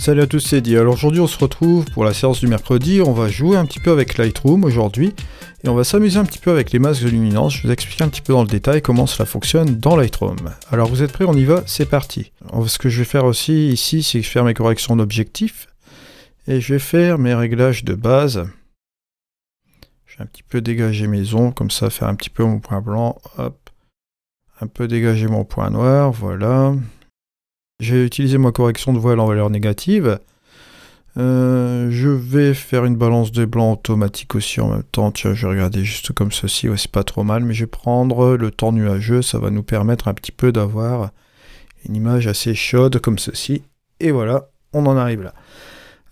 Salut à tous, c'est Di. Alors aujourd'hui on se retrouve pour la séance du mercredi, on va jouer un petit peu avec Lightroom aujourd'hui et on va s'amuser un petit peu avec les masques de luminance. Je vais vous expliquer un petit peu dans le détail comment cela fonctionne dans Lightroom. Alors vous êtes prêts, on y va, c'est parti. Alors, ce que je vais faire aussi ici, c'est faire mes corrections d'objectifs et je vais faire mes réglages de base. Je vais un petit peu dégager mes ombres, comme ça faire un petit peu mon point blanc, hop, un peu dégager mon point noir, voilà. J'ai utilisé ma correction de voile en valeur négative. Je vais faire une balance de blanc automatique aussi en même temps. Tiens, je vais regarder juste comme ceci. Ouais, c'est pas trop mal, mais je vais prendre le temps nuageux. Ça va nous permettre un petit peu d'avoir une image assez chaude comme ceci. Et voilà, on en arrive là.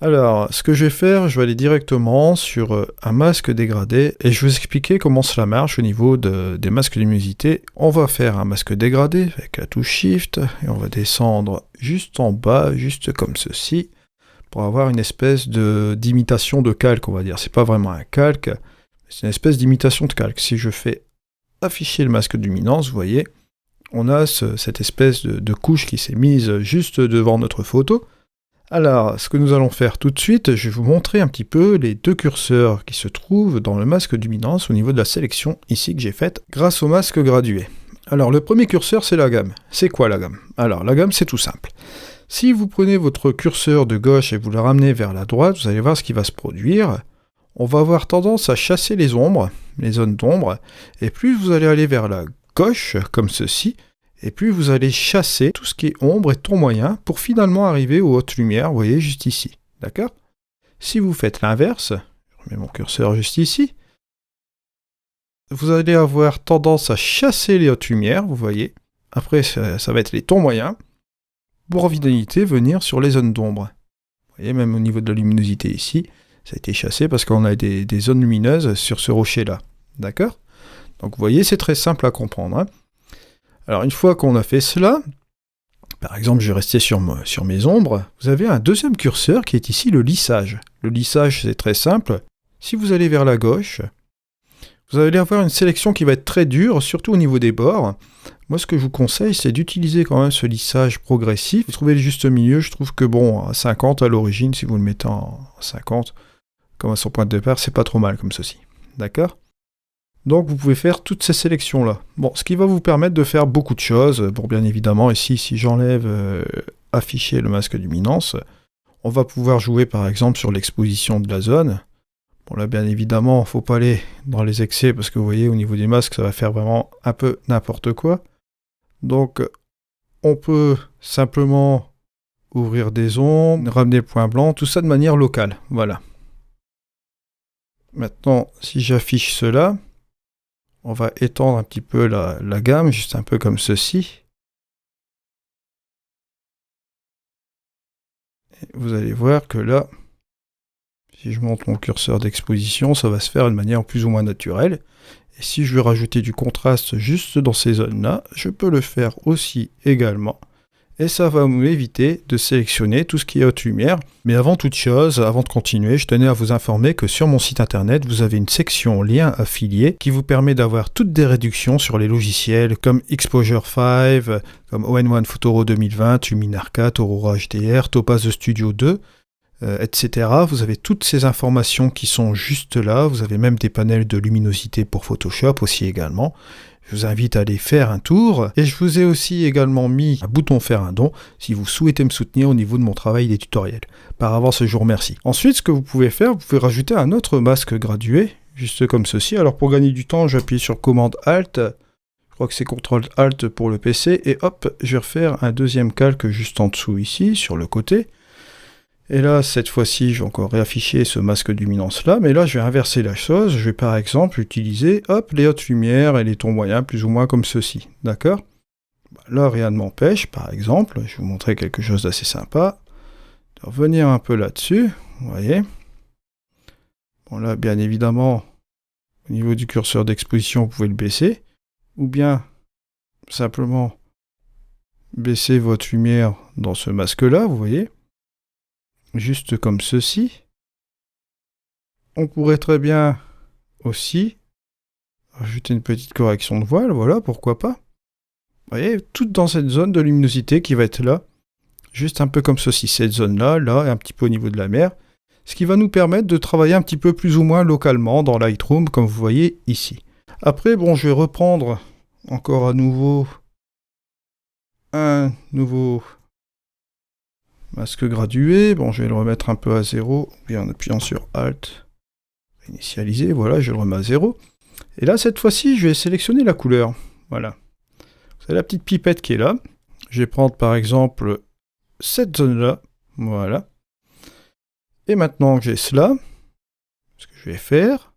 Alors, ce que je vais faire, je vais aller directement sur un masque dégradé et je vais vous expliquer comment cela marche au niveau des masques de luminosité. On va faire un masque dégradé avec la touche Shift et on va descendre juste en bas, juste comme ceci, pour avoir une espèce d'imitation de calque, on va dire. C'est pas vraiment un calque, c'est une espèce d'imitation de calque. Si je fais afficher le masque de luminance, vous voyez, on a cette espèce de couche qui s'est mise juste devant notre photo. Alors, ce que nous allons faire tout de suite, je vais vous montrer un petit peu les deux curseurs qui se trouvent dans le masque de luminance au niveau de la sélection ici que j'ai faite grâce au masque gradué. Alors, le premier curseur, c'est la gamme. C'est quoi la gamme? Alors, la gamme, c'est tout simple. Si vous prenez votre curseur de gauche et vous le ramenez vers la droite, vous allez voir ce qui va se produire. On va avoir tendance à chasser les ombres, les zones d'ombre, et plus vous allez aller vers la gauche, comme ceci, et puis vous allez chasser tout ce qui est ombre et ton moyen pour finalement arriver aux hautes lumières, vous voyez, juste ici. D'accord? Si vous faites l'inverse, je remets mon curseur juste ici, vous allez avoir tendance à chasser les hautes lumières, vous voyez. Après, ça va être les tons moyens, pour en finalité venir sur les zones d'ombre. Vous voyez, même au niveau de la luminosité ici, ça a été chassé parce qu'on a des zones lumineuses sur ce rocher-là. D'accord? Donc vous voyez, c'est très simple à comprendre, hein. Alors une fois qu'on a fait cela, par exemple je vais rester sur mes ombres, vous avez un deuxième curseur qui est ici le lissage. Le lissage c'est très simple, si vous allez vers la gauche, vous allez avoir une sélection qui va être très dure, surtout au niveau des bords. Moi ce que je vous conseille c'est d'utiliser quand même ce lissage progressif. Vous trouvez le juste milieu, je trouve que bon, à 50 à l'origine, si vous le mettez en 50, comme à son point de départ, c'est pas trop mal comme ceci. D'accord ? Donc vous pouvez faire toutes ces sélections-là. Bon, ce qui va vous permettre de faire beaucoup de choses. Bon, bien évidemment, ici, si j'enlève afficher le masque de luminance, on va pouvoir jouer par exemple sur l'exposition de la zone. Bon là, bien évidemment, il ne faut pas aller dans les excès parce que vous voyez, au niveau des masques, ça va faire vraiment un peu n'importe quoi. Donc, on peut simplement ouvrir des ombres, ramener le point blanc, tout ça de manière locale. Voilà. Maintenant, si j'affiche cela, on va étendre un petit peu la gamme, juste un peu comme ceci. Et vous allez voir que là, si je monte mon curseur d'exposition, ça va se faire de manière plus ou moins naturelle. Et si je veux rajouter du contraste juste dans ces zones-là, je peux le faire aussi également. Et ça va m'éviter de sélectionner tout ce qui est haute lumière. Mais avant toute chose, avant de continuer, je tenais à vous informer que sur mon site internet, vous avez une section lien affilié qui vous permet d'avoir toutes des réductions sur les logiciels comme Exposure 5, comme ON1 Photoro 2020, Luminar 4, Aurora HDR, Topaz Studio 2, etc. Vous avez toutes ces informations qui sont juste là. Vous avez même des panels de luminosité pour Photoshop aussi également. Je vous invite à aller faire un tour et je vous ai aussi également mis un bouton faire un don si vous souhaitez me soutenir au niveau de mon travail des tutoriels. Par avance, je vous remercie. Ensuite, ce que vous pouvez faire, vous pouvez rajouter un autre masque gradué, juste comme ceci. Alors pour gagner du temps, j'appuie sur commande Alt, je crois que c'est CTRL Alt pour le PC et hop, je vais refaire un deuxième calque juste en dessous ici, sur le côté. Et là, cette fois-ci, je vais encore réafficher ce masque de luminance là, mais là, je vais inverser la chose. Je vais par exemple utiliser, hop, les hautes lumières et les tons moyens, plus ou moins comme ceci, d'accord? Là, rien ne m'empêche, par exemple, je vais vous montrer quelque chose d'assez sympa, de revenir un peu là-dessus, vous voyez. Bon, là, bien évidemment, au niveau du curseur d'exposition, vous pouvez le baisser, ou bien, simplement, baisser votre lumière dans ce masque-là, vous voyez. Juste comme ceci. On pourrait très bien aussi rajouter une petite correction de voile, voilà, pourquoi pas. Vous voyez, tout dans cette zone de luminosité qui va être là, juste un peu comme ceci, cette zone-là, là, et un petit peu au niveau de la mer, ce qui va nous permettre de travailler un petit peu plus ou moins localement dans Lightroom, comme vous voyez ici. Après, bon, je vais reprendre encore à nouveau un nouveau masque gradué. Bon, je vais le remettre un peu à 0, ou bien en appuyant sur Alt, initialiser, voilà, je le remets à 0. Et là, cette fois-ci, je vais sélectionner la couleur. Voilà. C'est la petite pipette qui est là. Je vais prendre par exemple cette zone-là. Voilà. Et maintenant que j'ai cela, ce que je vais faire,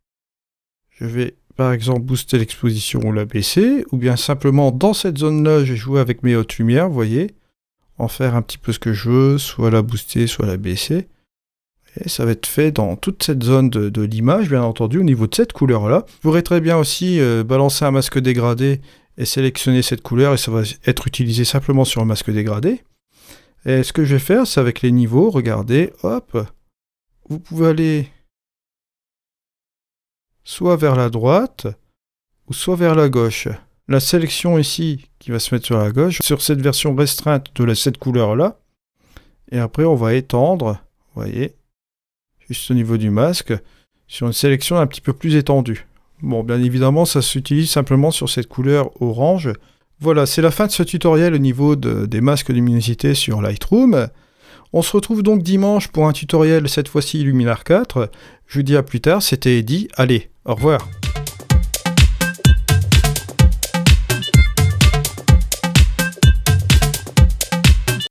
je vais par exemple booster l'exposition ou la baisser, ou bien simplement dans cette zone-là, je vais jouer avec mes hautes lumières, vous voyez, en faire un petit peu ce que je veux, soit la booster, soit la baisser. Et ça va être fait dans toute cette zone de l'image, bien entendu, au niveau de cette couleur-là. Vous pourrez très bien aussi balancer un masque dégradé et sélectionner cette couleur, et ça va être utilisé simplement sur un masque dégradé. Et ce que je vais faire, c'est avec les niveaux, regardez, hop, vous pouvez aller soit vers la droite, ou soit vers la gauche. La sélection ici, qui va se mettre sur la gauche, sur cette version restreinte de cette couleur-là, et après on va étendre, vous voyez, juste au niveau du masque, sur une sélection un petit peu plus étendue. Bon, bien évidemment, ça s'utilise simplement sur cette couleur orange. Voilà, c'est la fin de ce tutoriel au niveau des masques de luminosité sur Lightroom. On se retrouve donc dimanche pour un tutoriel, cette fois-ci Luminar 4. Je vous dis à plus tard, c'était Eddy. Allez, au revoir.